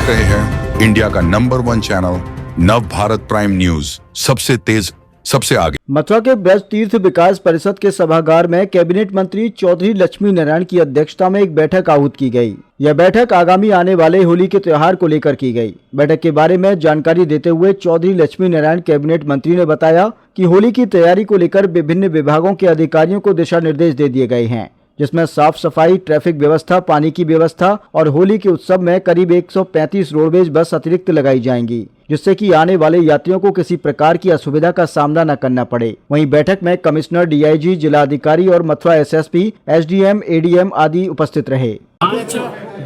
देख रहे हैं इंडिया का नंबर 1 चैनल नव भारत प्राइम न्यूज, सबसे तेज सबसे आगे। मथुरा के ब्रज तीर्थ विकास परिषद के सभागार में कैबिनेट मंत्री चौधरी लक्ष्मी नारायण की अध्यक्षता में एक बैठक आहूत की गई। यह बैठक आगामी आने वाले होली के त्योहार को लेकर की गई। बैठक के बारे में जानकारी देते हुए चौधरी लक्ष्मी नारायण कैबिनेट मंत्री ने बताया कि होली की तैयारी को लेकर विभिन्न विभागों के अधिकारियों को दिशा निर्देश दे दिए गए हैं, जिसमें साफ सफाई, ट्रैफिक व्यवस्था, पानी की व्यवस्था और होली के उत्सव में करीब 135 रोडवेज बस अतिरिक्त लगाई जाएंगी, जिससे कि आने वाले यात्रियों को किसी प्रकार की असुविधा का सामना न करना पड़े। वहीं बैठक में कमिश्नर, डीआईजी, जिला अधिकारी और मथुरा एसएसपी, एसडीएम, एडीएम आदि उपस्थित रहे।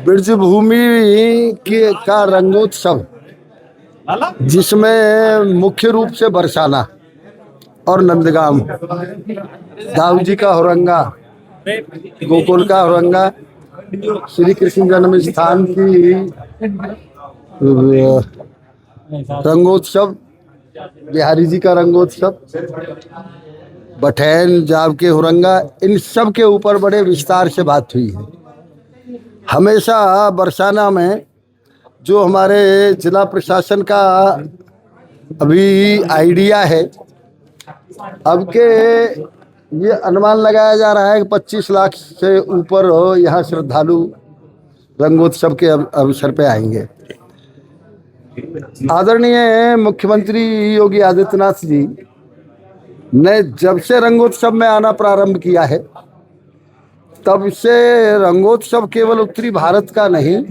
ब्रज भूमि का रंगोत्सव, जिसमें मुख्य रूप से बरसाना और नंदगांव, दाऊजी का हुरंगा, गोकुल का हुरंगा, श्री कृष्ण जन्म स्थान की रंगोत्सव, बिहारी जी का रंगोत्सव, बठैन जाब के हुरंगा, इन सब के ऊपर बड़े विस्तार से बात हुई है। हमेशा बरसाना में जो हमारे जिला प्रशासन का अभी आइडिया है, अब के ये अनुमान लगाया जा रहा है कि 25 लाख से ऊपर यहाँ श्रद्धालु रंगोत्सव के अवसर पे आएंगे। आदरणीय मुख्यमंत्री योगी आदित्यनाथ जी ने जब से रंगोत्सव में आना प्रारंभ किया है, तब से रंगोत्सव केवल उत्तरी भारत का नहीं,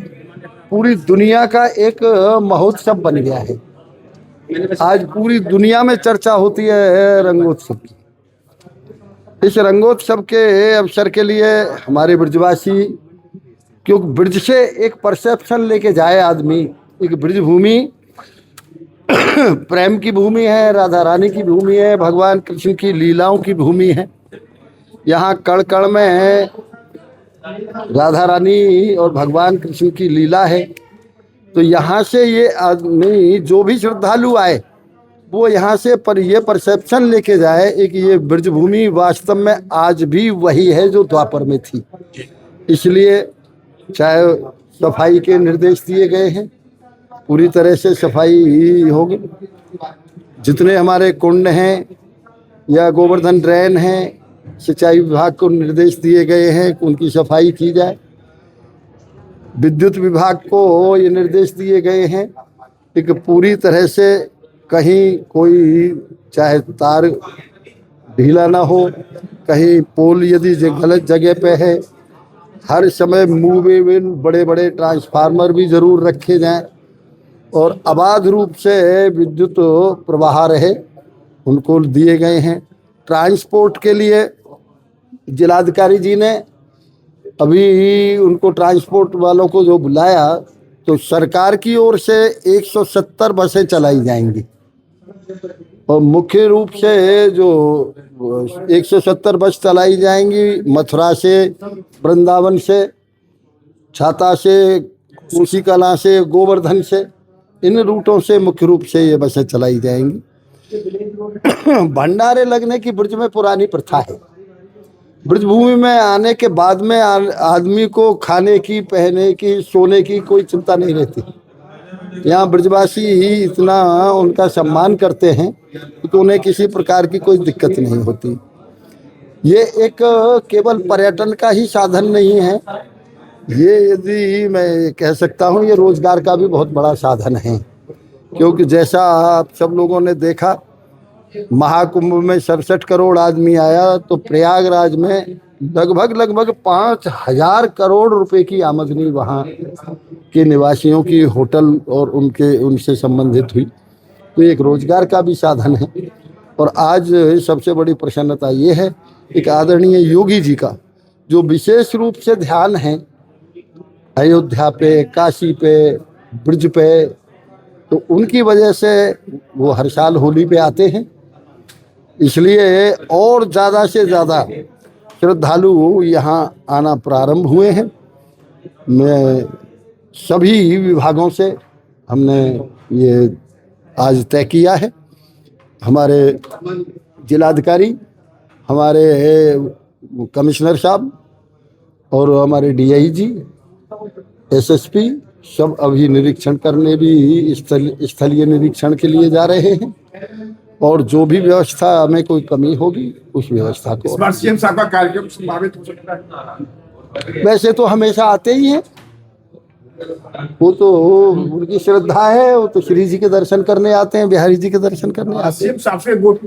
पूरी दुनिया का एक महोत्सव बन गया है। आज पूरी दुनिया में चर्चा होती है रंगोत्सव की। इस रंगोत्सव के अवसर के लिए हमारे ब्रजवासी, क्योंकि ब्रज से एक परसेप्शन लेके जाए आदमी, एक ब्रज भूमि प्रेम की भूमि है, राधा रानी की भूमि है, भगवान कृष्ण की लीलाओं की भूमि है। यहाँ कण कण में राधा रानी और भगवान कृष्ण की लीला है। तो यहाँ से ये आदमी, जो भी श्रद्धालु आए, वो यहाँ से ये परसेप्शन लेके जाए एक ये ब्रजभूमि वास्तव में आज भी वही है जो द्वापर में थी। इसलिए चाहे सफाई के निर्देश दिए गए हैं, पूरी तरह से सफाई होगी। जितने हमारे कुंड हैं या गोवर्धन ड्रेन हैं, सिंचाई विभाग को निर्देश दिए गए हैं कि उनकी सफाई की जाए। विद्युत विभाग को ये निर्देश दिए गए हैं कि पूरी तरह से कहीं कोई चाहे तार ढीला ना हो, कहीं पोल यदि गलत जगह पे है, हर समय मूवेबल बड़े बड़े ट्रांसफार्मर भी जरूर रखे जाएं और अबाध रूप से विद्युत प्रवाह रहे, उनको दिए गए हैं। ट्रांसपोर्ट के लिए जिलाधिकारी जी ने अभी उनको ट्रांसपोर्ट वालों को जो बुलाया, तो सरकार की ओर से 170 बसें चलाई जाएंगी और मुख्य रूप से जो 170 बस चलाई जाएंगी मथुरा से, वृंदावन से, छाता से, कोसी कला से, गोवर्धन से, इन रूटों से मुख्य रूप से ये बसें चलाई जाएंगी। भंडारे लगने की ब्रज में पुरानी प्रथा है। ब्रजभूमि में आने के बाद में आदमी को खाने की, पहने की, सोने की कोई चिंता नहीं रहती। यहाँ ब्रजवासी ही इतना उनका सम्मान करते हैं कि उन्हें किसी प्रकार की कोई दिक्कत नहीं होती। ये एक केवल पर्यटन का ही साधन नहीं है, ये यदि मैं कह सकता हूँ ये रोजगार का भी बहुत बड़ा साधन है। क्योंकि जैसा आप सब लोगों ने देखा, महाकुंभ में 67 करोड़ आदमी आया, तो प्रयागराज में लगभग 5000 करोड़ रुपए की आमदनी वहाँ के निवासियों की होटल और उनसे संबंधित हुई। तो एक रोजगार का भी साधन है। और आज सबसे बड़ी प्रसन्नता ये है एक आदरणीय योगी जी का जो विशेष रूप से ध्यान है अयोध्या पे, काशी पे, ब्रज पे, तो उनकी वजह से वो हर साल होली पे आते हैं। इसलिए और ज़्यादा से ज़्यादा श्रद्धालु यहाँ आना प्रारंभ हुए हैं। मैं सभी विभागों से हमने ये आज तय किया है। हमारे जिलाधिकारी, हमारे कमिश्नर साहब और हमारे डीआईजी, एसएसपी, सब अभी निरीक्षण करने भी स्थलीय निरीक्षण के लिए जा रहे हैं और जो भी व्यवस्था में कोई कमी होगी उस व्यवस्था को। इस बार सीएम साहब का कार्यक्रम संभावित हो सकता है। वैसे तो हमेशा आते ही हैं, वो तो उनकी श्रद्धा है, वो तो श्री जी के दर्शन करने आते हैं, बिहारी जी के दर्शन करने आते हैं। सीएम साहब से वोट